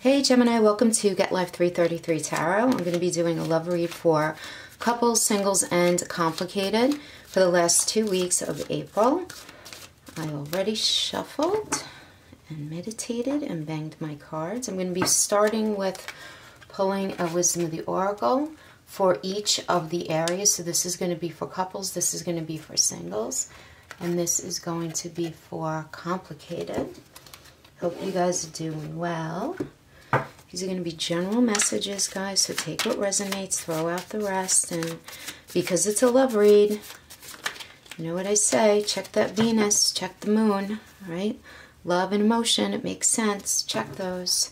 Hey Gemini, welcome to Get Life 333 Tarot. I'm going to be doing a love read for couples, singles, and complicated for the last 2 weeks of April. I already shuffled and meditated and banged my cards. I'm going to be starting with pulling a Wisdom of the Oracle for each of the areas. So this is going to be for couples, this is going to be for singles, and this is going to be for complicated. Hope you guys are doing well. These are going to be general messages, guys, so take what resonates, throw out the rest, and because it's a love read, you know what I say, check that Venus, check the moon, right? Love and emotion, it makes sense, check those.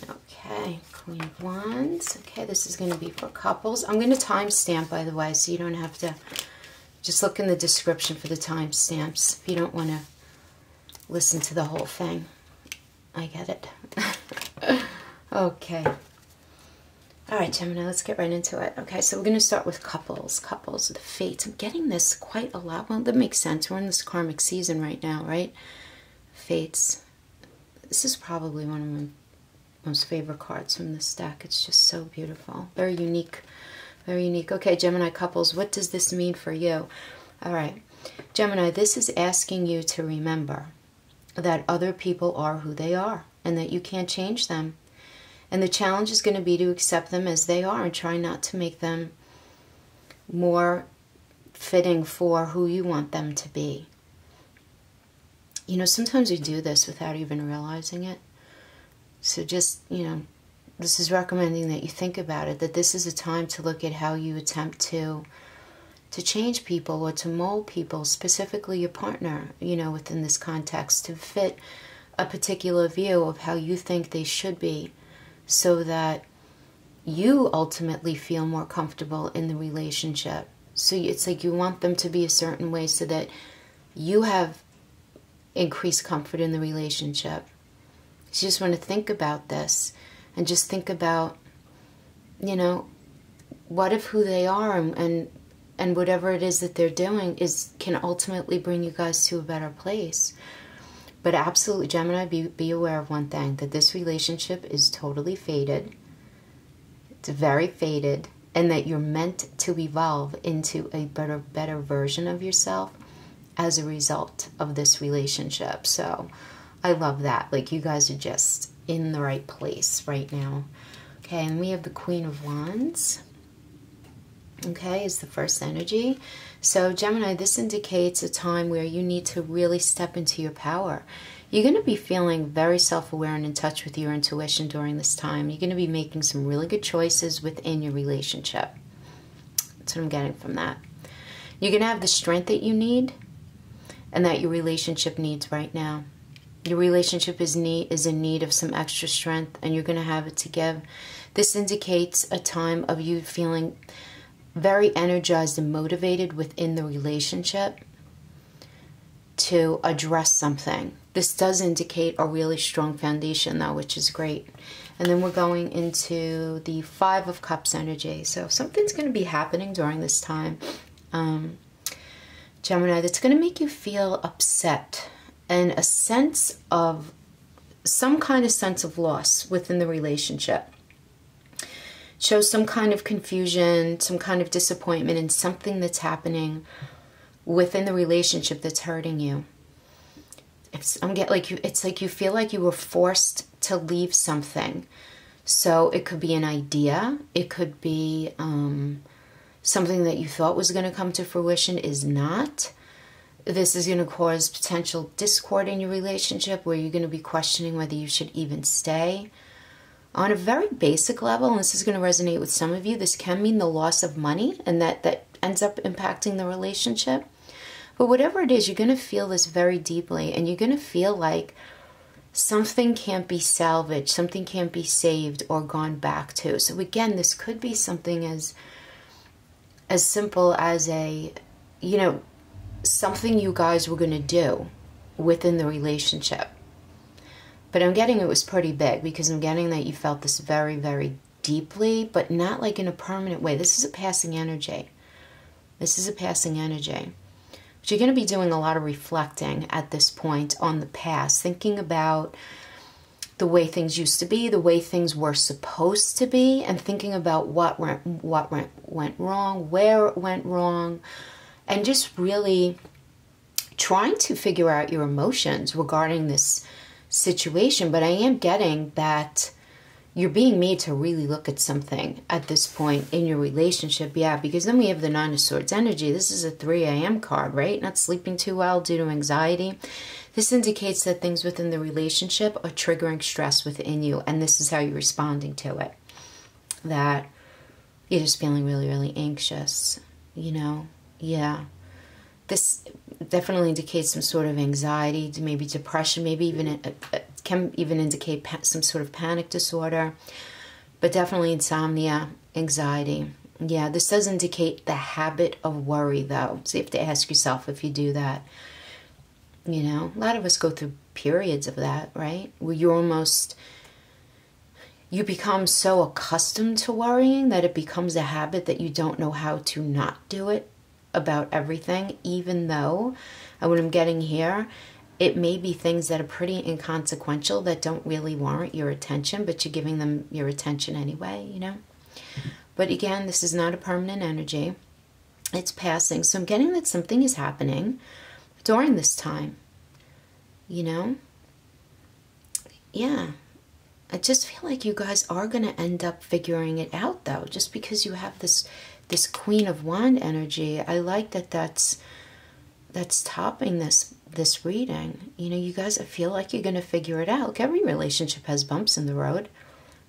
Okay, Queen of Wands. Okay, this is going to be for couples. I'm going to timestamp, by the way, so you don't have to, just look in the description for the timestamps if you don't want to listen to the whole thing. I get it. Okay. All right, Gemini, let's get right into it. Okay, so we're going to start with couples. Couples, the fates. I'm getting this quite a lot. Well, that makes sense. We're in this karmic season right now, right? Fates. This is probably one of my most favorite cards from this deck. It's just so beautiful. Very unique. Very unique. Okay, Gemini couples, what does this mean for you? All right. Gemini, this is asking you to remember that other people are who they are and that you can't change them. And the challenge is going to be to accept them as they are and try not to make them more fitting for who you want them to be. You know, sometimes we do this without even realizing it. So just, you know, this is recommending that you think about it, that this is a time to look at how you attempt to change people or to mold people, specifically your partner, you know, within this context, to fit a particular view of how you think they should be, so that you ultimately feel more comfortable in the relationship. So it's like you want them to be a certain way so that you have increased comfort in the relationship. So you just want to think about this and just think about, you know, what if who they are and whatever it is that they're doing can ultimately bring you guys to a better place. But absolutely, Gemini, be aware of one thing, that this relationship is totally fated. It's very fated, and that you're meant to evolve into a better version of yourself as a result of this relationship. So I love that. Like, you guys are just in the right place right now. Okay, and we have the Queen of Wands. Okay, is the first energy. So Gemini, this indicates a time where you need to really step into your power. You're going to be feeling very self-aware and in touch with your intuition during this time. You're going to be making some really good choices within your relationship. That's what I'm getting from that. You're going to have the strength that you need and that your relationship needs right now. Your relationship is in need of some extra strength, and you're going to have it to give. This indicates a time of you feeling very energized and motivated within the relationship to address something. This does indicate a really strong foundation, though, which is great. And then we're going into the Five of Cups energy. So something's going to be happening during this time, Gemini, that's going to make you feel upset and a sense of, some kind of sense of loss within the relationship. Show some kind of confusion, some kind of disappointment in something that's happening within the relationship that's hurting you. It's like you feel like you were forced to leave something. So it could be an idea, it could be something that you thought was going to come to fruition is not. This is going to cause potential discord in your relationship, where you're going to be questioning whether you should even stay. On a very basic level, and this is going to resonate with some of you, this can mean the loss of money, and that ends up impacting the relationship. But whatever it is, you're going to feel this very deeply, and you're going to feel like something can't be salvaged, something can't be saved or gone back to. So again, this could be something as simple as something you guys were going to do within the relationship. But I'm getting it was pretty big, because I'm getting that you felt this very, very deeply, but not like in a permanent way. This is a passing energy. This is a passing energy. But you're going to be doing a lot of reflecting at this point on the past, thinking about the way things used to be, the way things were supposed to be, and thinking about what went wrong, where it went wrong, and just really trying to figure out your emotions regarding this situation. But I am getting that you're being made to really look at something at this point in your relationship. Yeah, because then we have the Nine of Swords energy. This is a 3 a.m. card, right? Not sleeping too well due to anxiety. This indicates that things within the relationship are triggering stress within you, and this is how you're responding to it. That you're just feeling really, really anxious, you know? Yeah. This definitely indicates some sort of anxiety, maybe depression, maybe even can even indicate some sort of panic disorder, but definitely insomnia, anxiety. Yeah, this does indicate the habit of worry, though. So you have to ask yourself if you do that. You know, a lot of us go through periods of that, right? Where you become so accustomed to worrying that it becomes a habit that you don't know how to not do it about everything, even though, and what I'm getting here, it may be things that are pretty inconsequential that don't really warrant your attention, but you're giving them your attention anyway, you know? But again, this is not a permanent energy. It's passing. So I'm getting that something is happening during this time, you know? Yeah. I just feel like you guys are going to end up figuring it out, though, just because you have this Queen of Wand energy. I like that that's topping this reading. You know, you guys, I feel like you're going to figure it out. Look, every relationship has bumps in the road.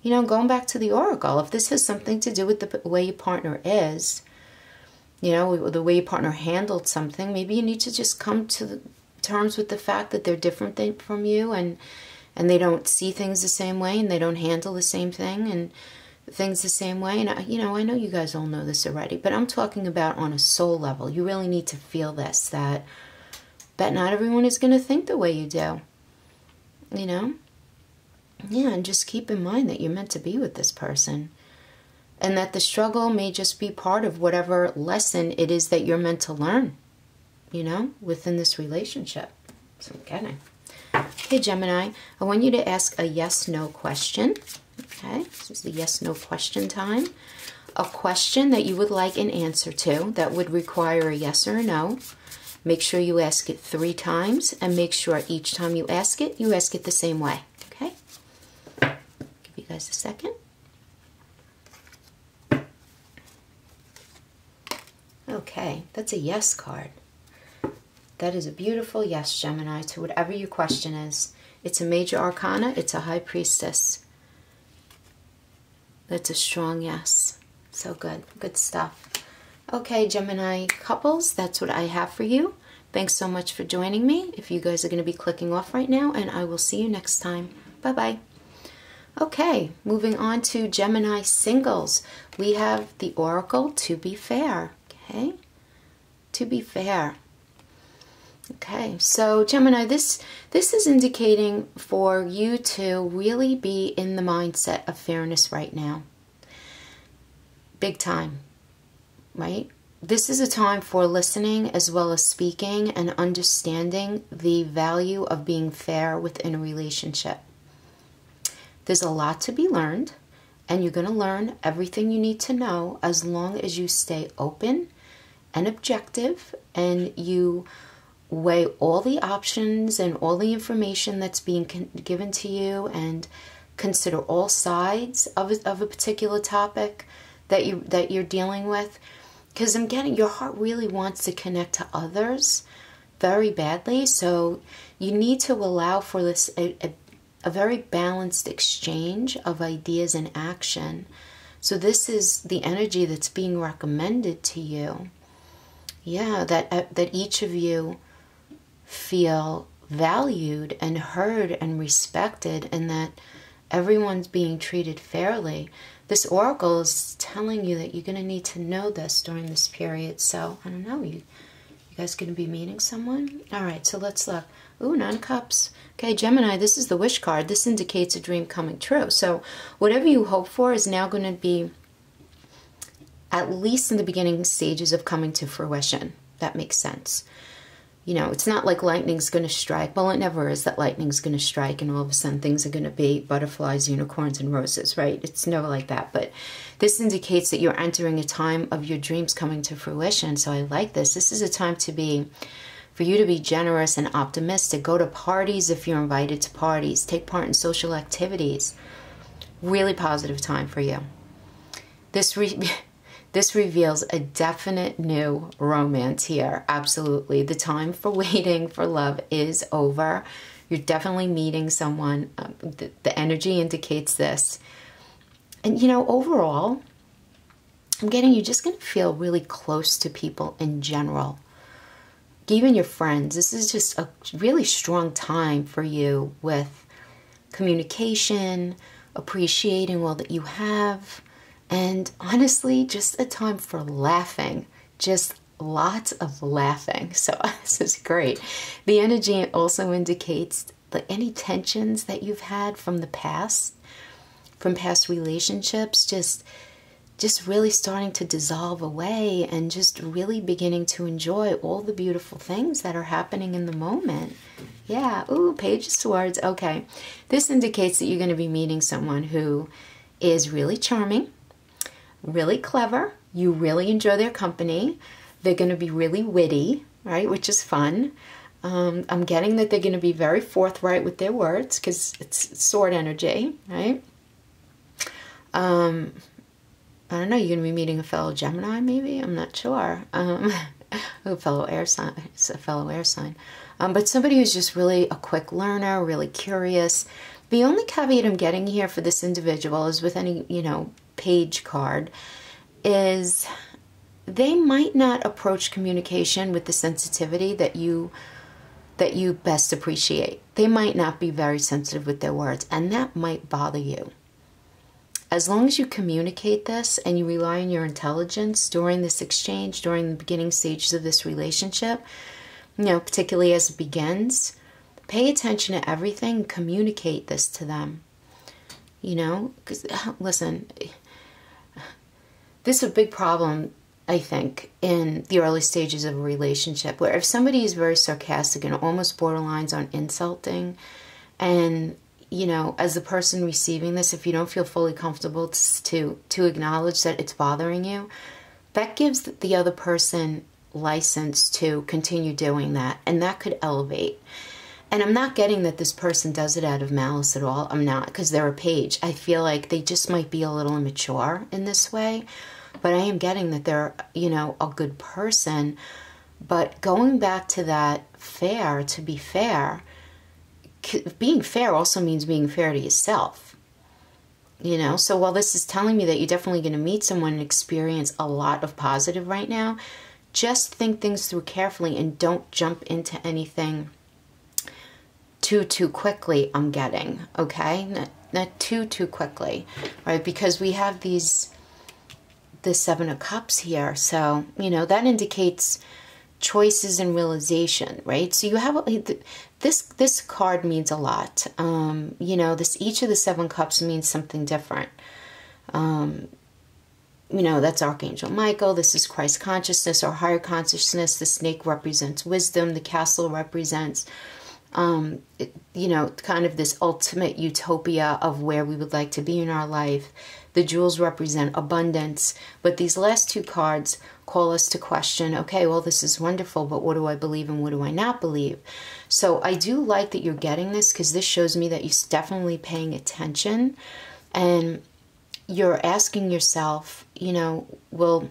You know, going back to the Oracle, if this has something to do with the way your partner is, you know, the way your partner handled something, maybe you need to just come to terms with the fact that they're different from you, and they don't see things the same way, and they don't handle the same thing and things the same way. And, you know, I know you guys all know this already, but I'm talking about on a soul level. You really need to feel this, that not everyone is going to think the way you do, you know? Yeah, and just keep in mind that you're meant to be with this person, and that the struggle may just be part of whatever lesson it is that you're meant to learn, you know, within this relationship. So I'm getting. Okay, Gemini, I want you to ask a yes-no question. Okay, this is the yes-no question time. A question that you would like an answer to that would require a yes or a no. Make sure you ask it 3 times, and make sure each time you ask it the same way. Okay? Give you guys a second. Okay, that's a yes card. That is a beautiful yes, Gemini, to whatever your question is. It's a major arcana. It's a high priestess. That's a strong yes. So good. Good stuff. Okay, Gemini couples, that's what I have for you. Thanks so much for joining me. If you guys are going to be clicking off right now, and I will see you next time. Bye-bye. Okay, moving on to Gemini singles. We have the Oracle, To Be Fair. Okay, To Be Fair. Okay, so Gemini, this is indicating for you to really be in the mindset of fairness right now. Big time, right? This is a time for listening as well as speaking and understanding the value of being fair within a relationship. There's a lot to be learned, and you're going to learn everything you need to know as long as you stay open and objective, and you weigh all the options and all the information that's being given to you, and consider all sides of a particular topic that you're dealing with. Because I'm getting your heart really wants to connect to others very badly, so you need to allow for this a very balanced exchange of ideas and action. So this is the energy that's being recommended to you. Yeah, that each of you feel valued and heard and respected, and that everyone's being treated fairly. This Oracle is telling you that you're going to need to know this during this period. So, I don't know, you guys going to be meeting someone? All right, so let's look. Ooh, 9 of Cups. Okay, Gemini, this is the wish card. This indicates a dream coming true. So, whatever you hope for is now going to be at least in the beginning stages of coming to fruition. That makes sense. You know, it's not like lightning's going to strike. Well, it never is that lightning's going to strike and all of a sudden things are going to be butterflies, unicorns, and roses, right? It's never like that. But this indicates that you're entering a time of your dreams coming to fruition. So I like this. This is a time for you to be generous and optimistic. Go to parties if you're invited to parties. Take part in social activities. Really positive time for you. This reveals a definite new romance here. Absolutely. The time for waiting for love is over. You're definitely meeting someone. The energy indicates this. And, you know, overall, I'm getting you're just going to feel really close to people in general. Even your friends. This is just a really strong time for you with communication, appreciating all that you have. And honestly, just a time for laughing. Just lots of laughing. So this is great. The energy also indicates that any tensions that you've had from the past, from past relationships, just really starting to dissolve away and just really beginning to enjoy all the beautiful things that are happening in the moment. Yeah. Ooh, Page of Swords. Okay. This indicates that you're going to be meeting someone who is really charming, really clever. You really enjoy their company. They're going to be really witty, right? Which is fun. I'm getting that they're going to be very forthright with their words because it's sword energy, right? I don't know. You're going to be meeting a fellow Gemini, maybe? I'm not sure. A fellow air sign. It's a fellow air sign. But somebody who's just really a quick learner, really curious. The only caveat I'm getting here for this individual is with any, you know, page card is they might not approach communication with the sensitivity that you best appreciate. They might not be very sensitive with their words, and that might bother you. As long as you communicate this and you rely on your intelligence during this exchange, during the beginning stages of this relationship, you know, particularly as it begins, pay attention to everything, communicate this to them. You know, because listen, this is a big problem, I think, in the early stages of a relationship, where if somebody is very sarcastic and almost borderlines on insulting, and, you know, as the person receiving this, if you don't feel fully comfortable to acknowledge that it's bothering you, that gives the other person license to continue doing that, and that could elevate. And I'm not getting that this person does it out of malice at all. I'm not, because they're a page. I feel like they just might be a little immature in this way. But I am getting that they're, you know, a good person. But going back to that fair, to be fair, being fair also means being fair to yourself. You know, so while this is telling me that you're definitely going to meet someone and experience a lot of positive right now, just think things through carefully and don't jump into anything too quickly, I'm getting, okay? Not too quickly, right? Because we have the Seven of Cups here, so, you know, that indicates choices and realization, right? So you have, this card means a lot. You know, each of the Seven Cups means something different. You know, that's Archangel Michael. This is Christ consciousness or higher consciousness. The snake represents wisdom. The castle represents you know, kind of this ultimate utopia of where we would like to be in our life. The jewels represent abundance, but these last two cards call us to question, okay, well, this is wonderful, but what do I believe and what do I not believe? So I do like that you're getting this, because this shows me that you're definitely paying attention, and you're asking yourself, you know, will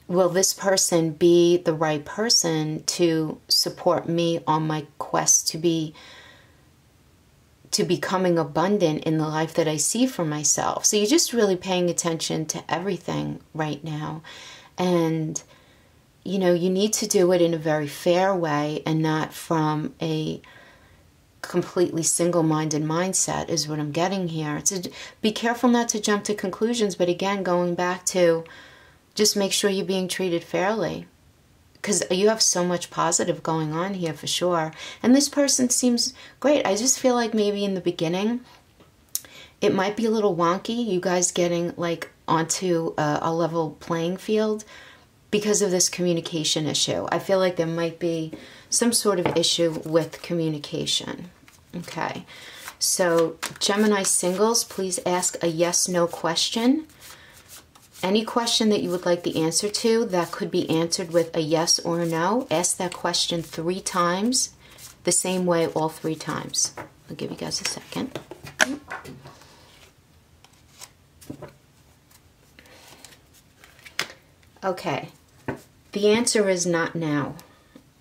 this person be the right person to support me on my quest to becoming abundant in the life that I see for myself? So you're just really paying attention to everything right now. And, you know, you need to do it in a very fair way and not from a completely single-minded mindset is what I'm getting here. Be careful not to jump to conclusions, but again, going back to just make sure you're being treated fairly, because you have so much positive going on here for sure. And this person seems great. I just feel like maybe in the beginning, it might be a little wonky, you guys getting like onto a level playing field. because of this communication issue. I feel like there might be some sort of issue with communication. Okay, so Gemini singles, please ask a yes/no question. Any question that you would like the answer to that could be answered with a yes or a no, ask that question 3 times, the same way all 3 times. I'll give you guys a second. Okay, the answer is not now.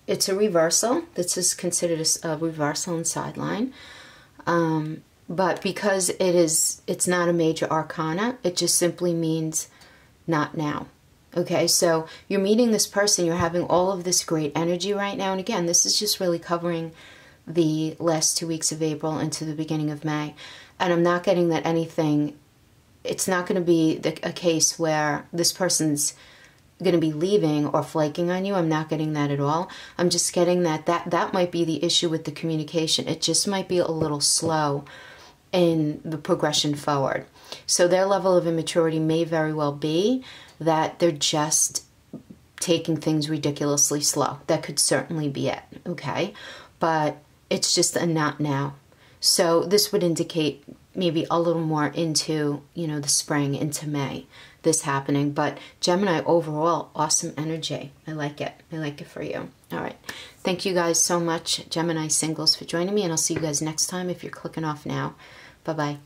It's a reversal. This is considered a reversal and sideline. But because it's not a major arcana, it just simply means not now. Okay, so you're meeting this person, you're having all of this great energy right now. And again, this is just really covering the last 2 weeks of April into the beginning of May. And I'm not getting that anything, it's not going to be a case where this person's going to be leaving or flaking on you. I'm not getting that at all. I'm just getting that might be the issue with the communication. It just might be a little slow in the progression forward. So their level of immaturity may very well be that they're just taking things ridiculously slow. That could certainly be it, okay? But it's just a not now. So this would indicate maybe a little more into, the spring, into May, this happening. But Gemini, overall, awesome energy. I like it. I like it for you. All right. Thank you guys so much, Gemini singles, for joining me. And I'll see you guys next time if you're clicking off now. Bye-bye.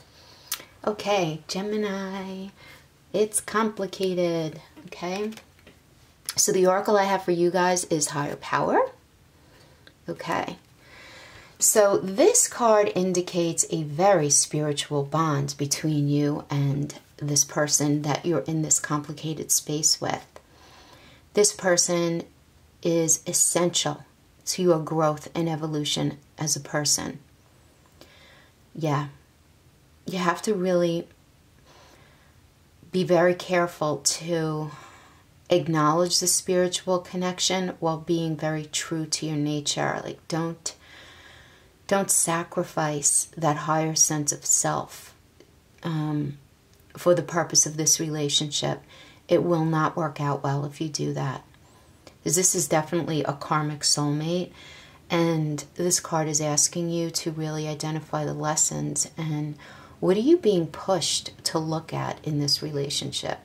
Okay, Gemini. It's complicated. Okay. So the oracle I have for you guys is higher power. Okay. So this card indicates a very spiritual bond between you and this person that you're in this complicated space with. This person is essential to your growth and evolution as a person. Yeah. You have to really be very careful to acknowledge the spiritual connection while being very true to your nature. Like, don't sacrifice that higher sense of self for the purpose of this relationship. It will not work out well if you do that. Because this is definitely a karmic soulmate, and this card is asking you to really identify the lessons and what are you being pushed to look at in this relationship?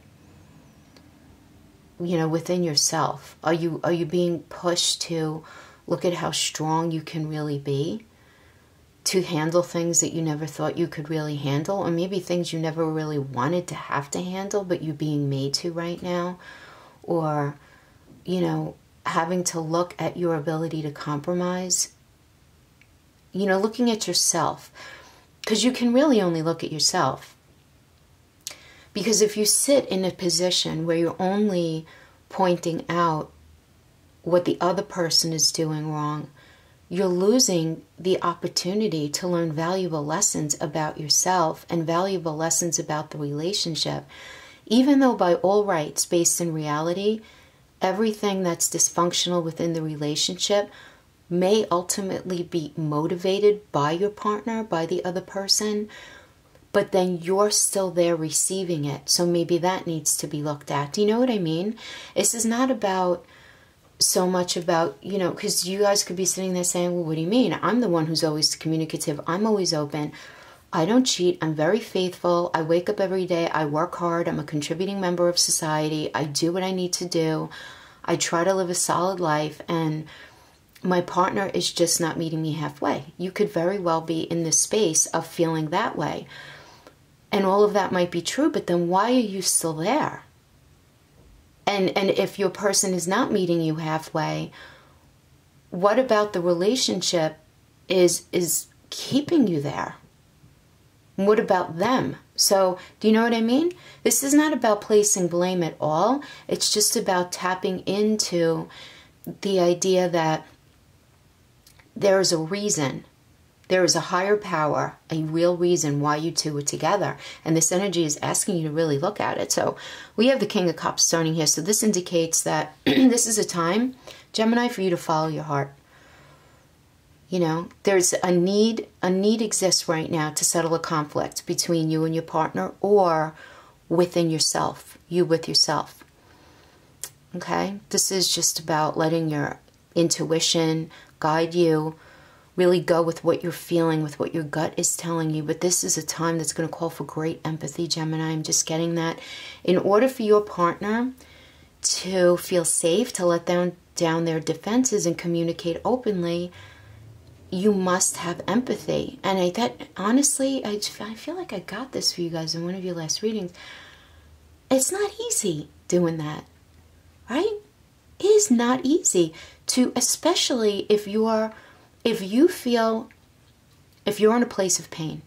Within yourself. Are you being pushed to look at how strong you can really be? To handle things that you never thought you could really handle, or maybe things you never really wanted to have to handle, but you're being made to right now, or, having to look at your ability to compromise, looking at yourself, because you can really only look at yourself. Because if you sit in a position where you're only pointing out what the other person is doing wrong, you're losing the opportunity to learn valuable lessons about yourself and valuable lessons about the relationship. Even though by all rights, based in reality, everything that's dysfunctional within the relationship may ultimately be motivated by your partner, by the other person, but then you're still there receiving it. So maybe that needs to be looked at. Do you know what I mean? This is not about so much about, because you guys could be sitting there saying, well, what do you mean? I'm the one who's always communicative. I'm always open. I don't cheat. I'm very faithful. I wake up every day. I work hard. I'm a contributing member of society. I do what I need to do. I try to live a solid life, and my partner is just not meeting me halfway. You could very well be in this space of feeling that way. And all of that might be true, but then why are you still there? And if your person is not meeting you halfway, what about the relationship is keeping you there? What about them? So, do you know what I mean? This is not about placing blame at all. It's just about tapping into the idea that there is a reason. There is a higher power, a real reason why you two are together. And this energy is asking you to really look at it. So we have the King of Cups starting here. So this indicates that this is a time, Gemini, for you to follow your heart. There's a need exists right now to settle a conflict between you and your partner, or within yourself, you with yourself. okay? This is just about letting your intuition guide you, really go with what you're feeling, with what your gut is telling you. But this is a time that's going to call for great empathy, Gemini. I'm just getting that. In order for your partner to feel safe, to let down their defenses and communicate openly, you must have empathy. And honestly, I feel like I got this for you guys in one of your last readings. It's not easy doing that, right? It is not easy to, especially if you're in a place of pain.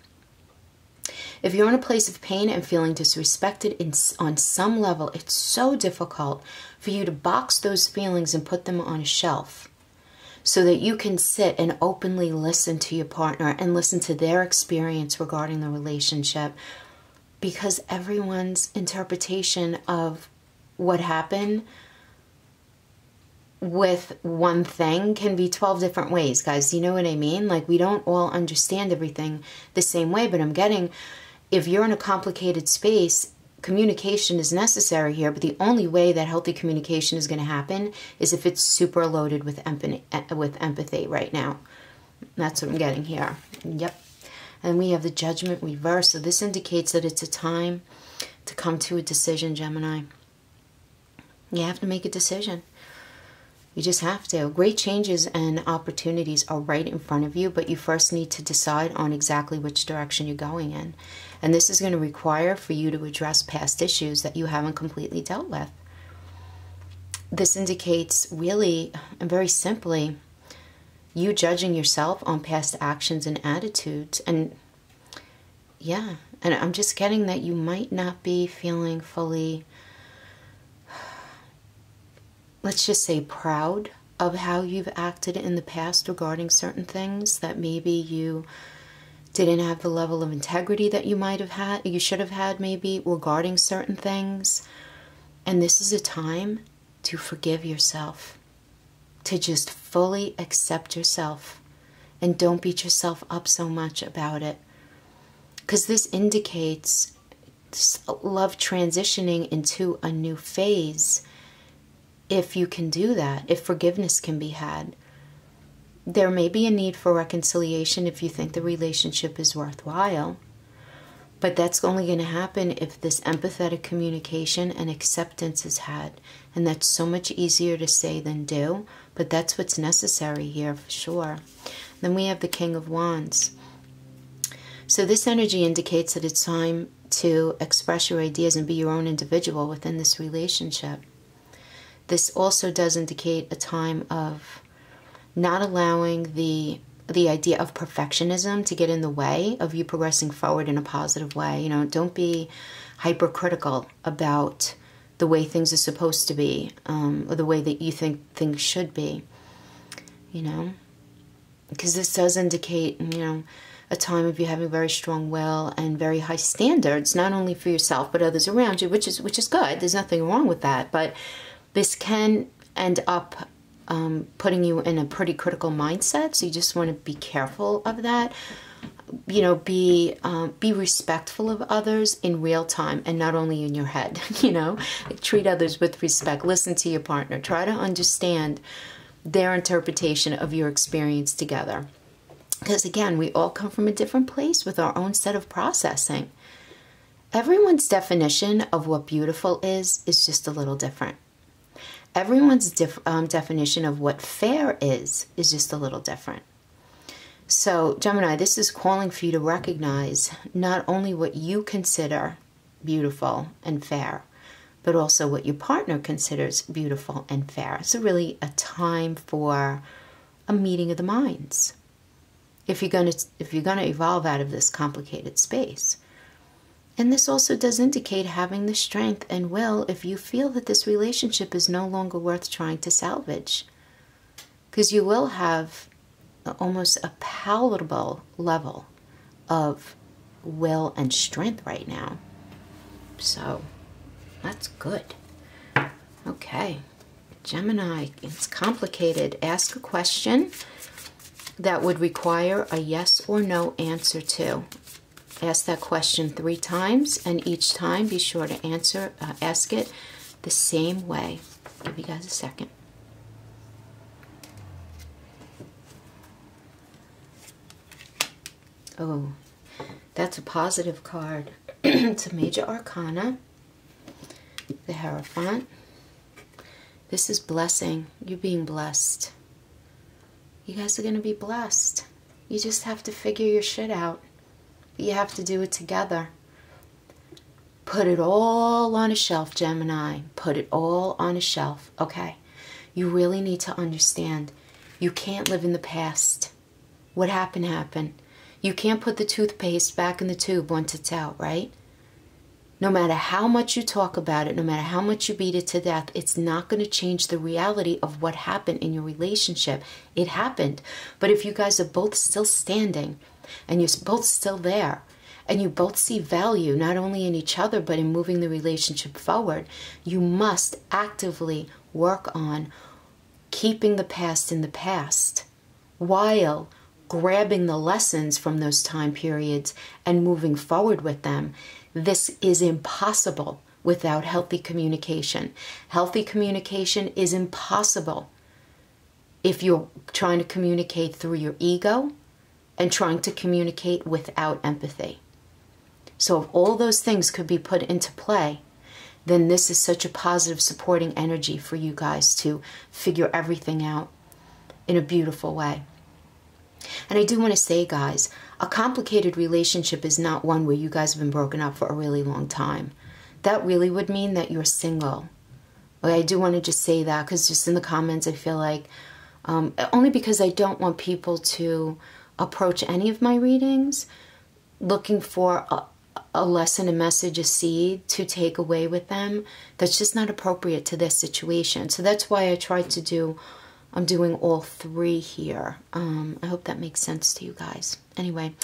If you're in a place of pain and feeling disrespected on some level, it's so difficult for you to box those feelings and put them on a shelf so that you can sit and openly listen to your partner and listen to their experience regarding the relationship, because everyone's interpretation of what happened with one thing can be 12 different ways, guys. You know what I mean? Like, we don't all understand everything the same way, but I'm getting, if you're in a complicated space, communication is necessary here, but the only way that healthy communication is going to happen is if it's super loaded with empathy right now. That's what I'm getting here. Yep. And we have the Judgment reverse. So this indicates that it's a time to come to a decision, Gemini. You have to make a decision. You just have to. Great changes and opportunities are right in front of you, but you first need to decide on exactly which direction you're going in. And this is going to require for you to address past issues that you haven't completely dealt with. This indicates really, and very simply, you judging yourself on past actions and attitudes. And yeah, and I'm just getting that you might not be feeling fully, let's just say, proud of how you've acted in the past regarding certain things, that maybe you didn't have the level of integrity that you might have had, you should have had maybe regarding certain things. And this is a time to forgive yourself, to just fully accept yourself, and don't beat yourself up so much about it. Because this indicates love transitioning into a new phase. If you can do that, if forgiveness can be had, there may be a need for reconciliation if you think the relationship is worthwhile. But that's only going to happen if this empathetic communication and acceptance is had. And that's so much easier to say than do, but that's what's necessary here for sure. Then we have the King of Wands. So this energy indicates that it's time to express your ideas and be your own individual within this relationship. This also does indicate a time of not allowing the idea of perfectionism to get in the way of you progressing forward in a positive way. You know, don't be hypercritical about the way things are supposed to be, or the way that you think things should be, you know, because this does indicate, you know, a time of you having very strong will and very high standards, not only for yourself but others around you, which is good. There's nothing wrong with that, but this can end up putting you in a pretty critical mindset. So you just want to be careful of that. You know, be respectful of others in real time and not only in your head. You know, like, treat others with respect. Listen to your partner. Try to understand their interpretation of your experience together. Because again, we all come from a different place with our own set of processing. Everyone's definition of what beautiful is just a little different. Everyone's definition of what fair is just a little different. So, Gemini, this is calling for you to recognize not only what you consider beautiful and fair, but also what your partner considers beautiful and fair. It's really a time for a meeting of the minds. If you're going to evolve out of this complicated space. And this also does indicate having the strength and will if you feel that this relationship is no longer worth trying to salvage. Because you will have almost a palatable level of will and strength right now. So, that's good. Okay, Gemini, it's complicated. Ask a question that would require a yes or no answer to. Ask that question 3 times, and each time be sure to ask it the same way. Give you guys a second. Oh, that's a positive card. It's a major arcana. The Hierophant. This is blessing. You're being blessed. You guys are going to be blessed. You just have to figure your shit out. You have to do it together. Put it all on a shelf, Gemini. Put it all on a shelf, okay? You really need to understand. You can't live in the past. What happened, happened. You can't put the toothpaste back in the tube once it's out, right? No matter how much you talk about it, no matter how much you beat it to death, it's not going to change the reality of what happened in your relationship. It happened. But if you guys are both still standing, and you're both still there, and you both see value not only in each other but in moving the relationship forward, you must actively work on keeping the past in the past while grabbing the lessons from those time periods and moving forward with them. This is impossible without healthy communication. Healthy communication is impossible if you're trying to communicate through your ego and trying to communicate without empathy. So if all those things could be put into play, then this is such a positive supporting energy for you guys to figure everything out in a beautiful way. And I do want to say, guys, a complicated relationship is not one where you guys have been broken up for a really long time. That really would mean that you're single. But I do want to just say that because just in the comments I feel like, only because I don't want people to approach any of my readings looking for a lesson, a message, a seed to take away with them. That's just not appropriate to this situation. So that's why I tried to do, I'm doing all three here. I hope that makes sense to you guys. Anyway,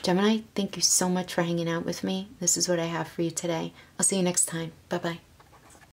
Gemini, thank you so much for hanging out with me. This is what I have for you today. I'll see you next time. Bye-bye.